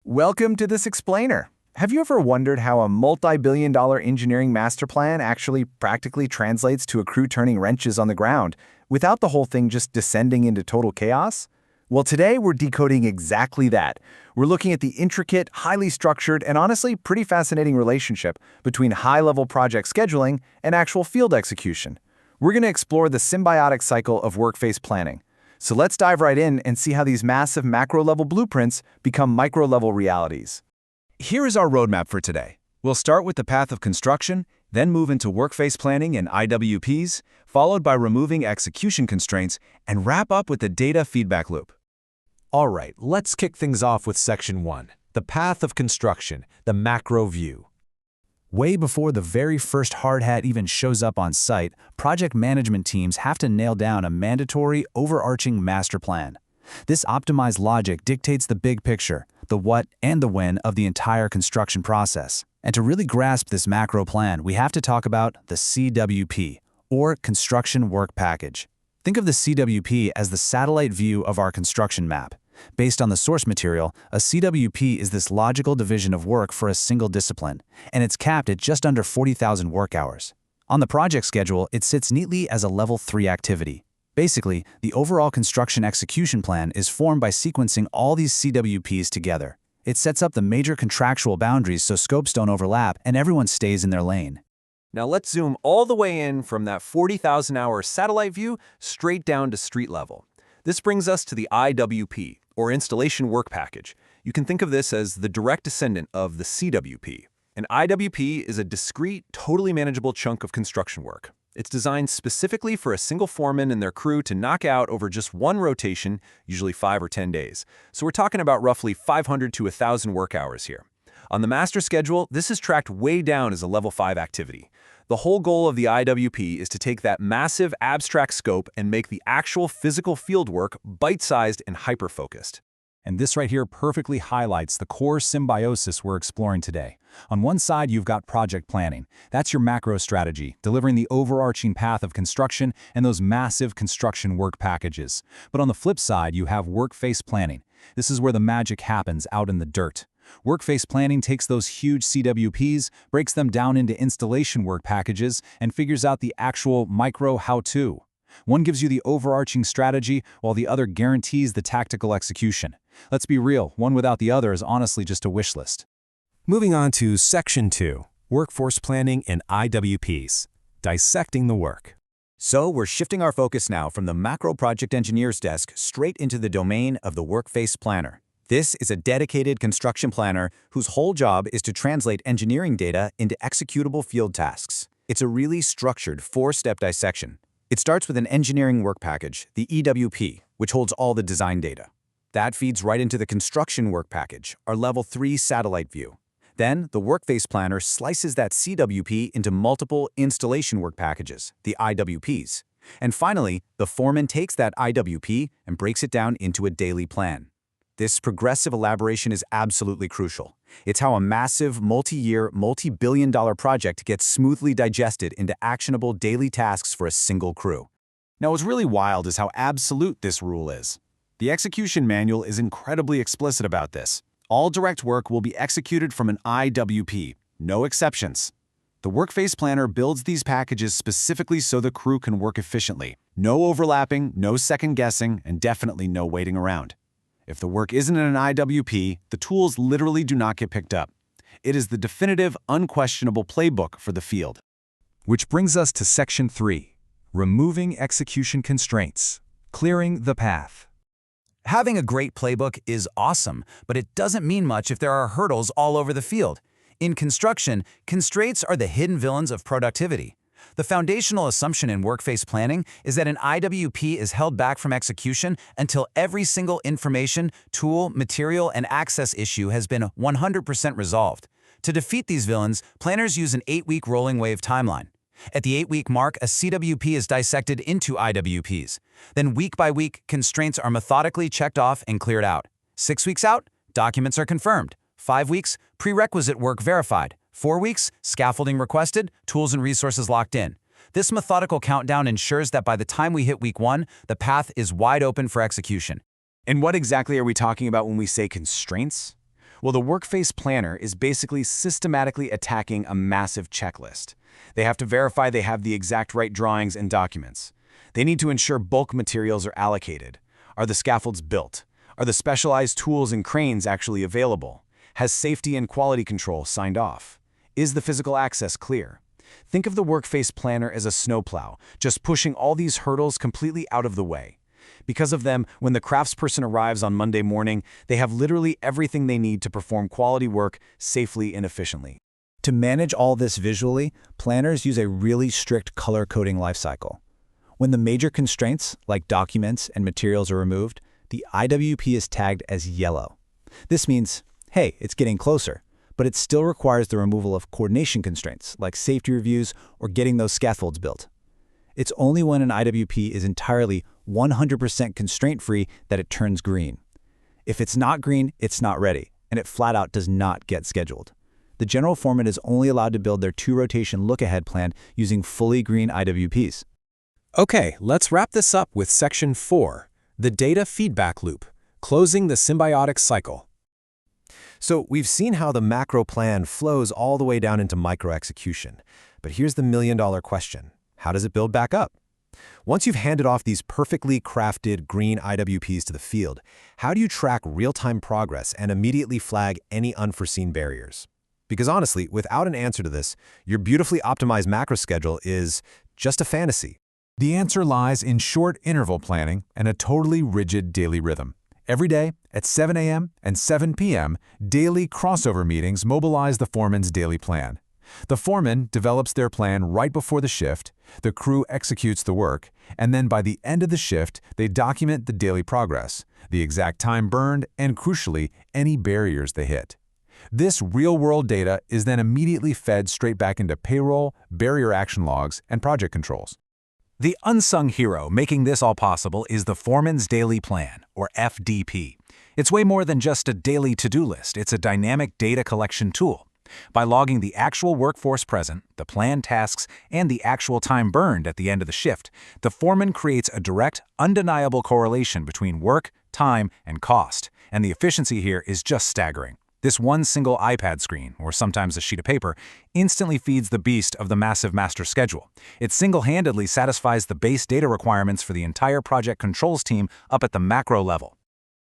Welcome to this explainer. Have you ever wondered how a multi-billion-dollar engineering master plan actually practically translates to a crew turning wrenches on the ground without the whole thing just descending into total chaos? Well, today we're decoding exactly that. We're looking at the intricate, highly structured, and honestly pretty fascinating relationship between high-level project scheduling and actual field execution. We're going to explore the symbiotic cycle of workface planning. So let's dive right in and see how these massive macro-level blueprints become micro-level realities. Here is our roadmap for today. We'll start with the path of construction, then move into workface planning and IWPs, followed by removing execution constraints, and wrap up with the data feedback loop. All right, let's kick things off with Section 1, the path of construction, the macro view. Way before the very first hard hat even shows up on site, project management teams have to nail down a mandatory, overarching master plan. This optimized logic dictates the big picture, the what and the when of the entire construction process. And to really grasp this macro plan, we have to talk about the CWP, or Construction Work Package. Think of the CWP as the satellite view of our construction map. Based on the source material, a CWP is this logical division of work for a single discipline, and it's capped at just under 40,000 work hours. On the project schedule, it sits neatly as a Level 3 activity. Basically, the overall construction execution plan is formed by sequencing all these CWPs together. It sets up the major contractual boundaries so scopes don't overlap and everyone stays in their lane. Now let's zoom all the way in from that 40,000-hour satellite view straight down to street level. This brings us to the IWP, or Installation Work Package. You can think of this as the direct descendant of the CWP. An IWP is a discrete, totally manageable chunk of construction work. It's designed specifically for a single foreman and their crew to knock out over just one rotation, usually 5 or 10 days. So we're talking about roughly 500 to 1,000 work hours here. On the master schedule, this is tracked way down as a Level 5 activity. The whole goal of the IWP is to take that massive abstract scope and make the actual physical field work bite-sized and hyper-focused. And this right here perfectly highlights the core symbiosis we're exploring today. On one side, you've got project planning. That's your macro strategy, delivering the overarching path of construction and those massive construction work packages. But on the flip side, you have workface planning. This is where the magic happens out in the dirt. Workface planning takes those huge CWPs, breaks them down into installation work packages, and figures out the actual micro how-to. One gives you the overarching strategy, while the other guarantees the tactical execution. Let's be real, one without the other is honestly just a wish list. Moving on to Section 2, Workforce Planning and IWPs, dissecting the work. So we're shifting our focus now from the macro project engineer's desk straight into the domain of the workface planner. This is a dedicated construction planner whose whole job is to translate engineering data into executable field tasks. It's a really structured 4-step dissection. It starts with an engineering work package, the EWP, which holds all the design data. That feeds right into the construction work package, our Level 3 satellite view. Then, the workface planner slices that CWP into multiple installation work packages, the IWPs. And finally, the foreman takes that IWP and breaks it down into a daily plan. This progressive elaboration is absolutely crucial. It's how a massive, multi-year, multi-billion-dollar project gets smoothly digested into actionable daily tasks for a single crew. Now, what's really wild is how absolute this rule is. The execution manual is incredibly explicit about this. All direct work will be executed from an IWP, no exceptions. The workface planner builds these packages specifically so the crew can work efficiently. No overlapping, no second guessing, and definitely no waiting around. If the work isn't in an IWP, the tools literally do not get picked up. It is the definitive, unquestionable playbook for the field. Which brings us to Section 3, removing execution constraints, clearing the path. Having a great playbook is awesome, but it doesn't mean much if there are hurdles all over the field. In construction, constraints are the hidden villains of productivity. The foundational assumption in workface planning is that an IWP is held back from execution until every single information, tool, material, and access issue has been 100% resolved. To defeat these villains, planners use an 8-week rolling wave timeline. At the 8-week mark, a CWP is dissected into IWPs. Then week by week, constraints are methodically checked off and cleared out. 6 weeks out, documents are confirmed. 5 weeks, prerequisite work verified. 4 weeks, scaffolding requested, tools and resources locked in. This methodical countdown ensures that by the time we hit week 1, the path is wide open for execution. And what exactly are we talking about when we say constraints? Well, the Workface Planner is basically systematically attacking a massive checklist. They have to verify they have the exact right drawings and documents. They need to ensure bulk materials are allocated. Are the scaffolds built? Are the specialized tools and cranes actually available? Has safety and quality control signed off? Is the physical access clear? Think of the Workface Planner as a snowplow, just pushing all these hurdles completely out of the way. Because of them, when the craftsperson arrives on Monday morning, they have literally everything they need to perform quality work safely and efficiently. To manage all this visually, planners use a really strict color coding lifecycle. When the major constraints, like documents and materials, are removed, the IWP is tagged as yellow. This means, hey, it's getting closer, but it still requires the removal of coordination constraints, like safety reviews or getting those scaffolds built. It's only when an IWP is entirely 100% constraint-free that it turns green. If it's not green, it's not ready, and it flat out does not get scheduled. The general foreman is only allowed to build their 2-rotation look-ahead plan using fully green IWPs. Okay, let's wrap this up with Section 4, the data feedback loop, closing the symbiotic cycle. So we've seen how the macro plan flows all the way down into micro execution. But here's the million-dollar question. How does it build back up? Once you've handed off these perfectly crafted green IWPs to the field, how do you track real-time progress and immediately flag any unforeseen barriers? Because honestly, without an answer to this, your beautifully optimized macro schedule is just a fantasy. The answer lies in short interval planning and a totally rigid daily rhythm. Every day, at 7 a.m. and 7 p.m., daily crossover meetings mobilize the foreman's daily plan. The foreman develops their plan right before the shift, the crew executes the work, and then by the end of the shift, they document the daily progress, the exact time burned, and crucially, any barriers they hit. This real-world data is then immediately fed straight back into payroll, barrier action logs, and project controls. The unsung hero making this all possible is the Foreman's Daily Plan, or FDP. It's way more than just a daily to-do list. It's a dynamic data collection tool. By logging the actual workforce present, the planned tasks, and the actual time burned at the end of the shift, the foreman creates a direct, undeniable correlation between work, time, and cost. And the efficiency here is just staggering. This one single iPad screen, or sometimes a sheet of paper, instantly feeds the beast of the massive master schedule. It single-handedly satisfies the base data requirements for the entire project controls team up at the macro level.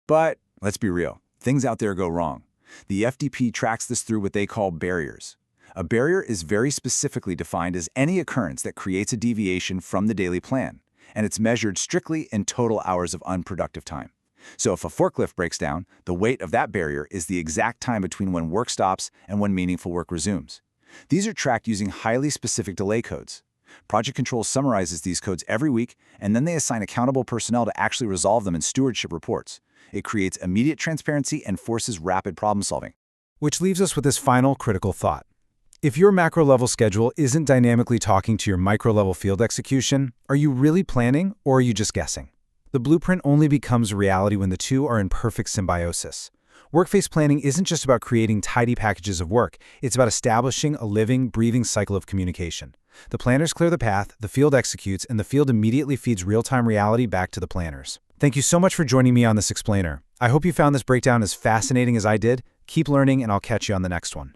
But let's be real, things out there go wrong. The FDP tracks this through what they call barriers. A barrier is very specifically defined as any occurrence that creates a deviation from the daily plan, and it's measured strictly in total hours of unproductive time. So if a forklift breaks down, the weight of that barrier is the exact time between when work stops and when meaningful work resumes. These are tracked using highly specific delay codes. Project Control summarizes these codes every week, and then they assign accountable personnel to actually resolve them in stewardship reports. It creates immediate transparency and forces rapid problem solving. Which leaves us with this final critical thought. If your macro-level schedule isn't dynamically talking to your micro-level field execution, are you really planning or are you just guessing? The blueprint only becomes reality when the two are in perfect symbiosis. Workface planning isn't just about creating tidy packages of work, it's about establishing a living, breathing cycle of communication. The planners clear the path, the field executes, and the field immediately feeds real-time reality back to the planners. Thank you so much for joining me on this explainer. I hope you found this breakdown as fascinating as I did. Keep learning, and I'll catch you on the next one.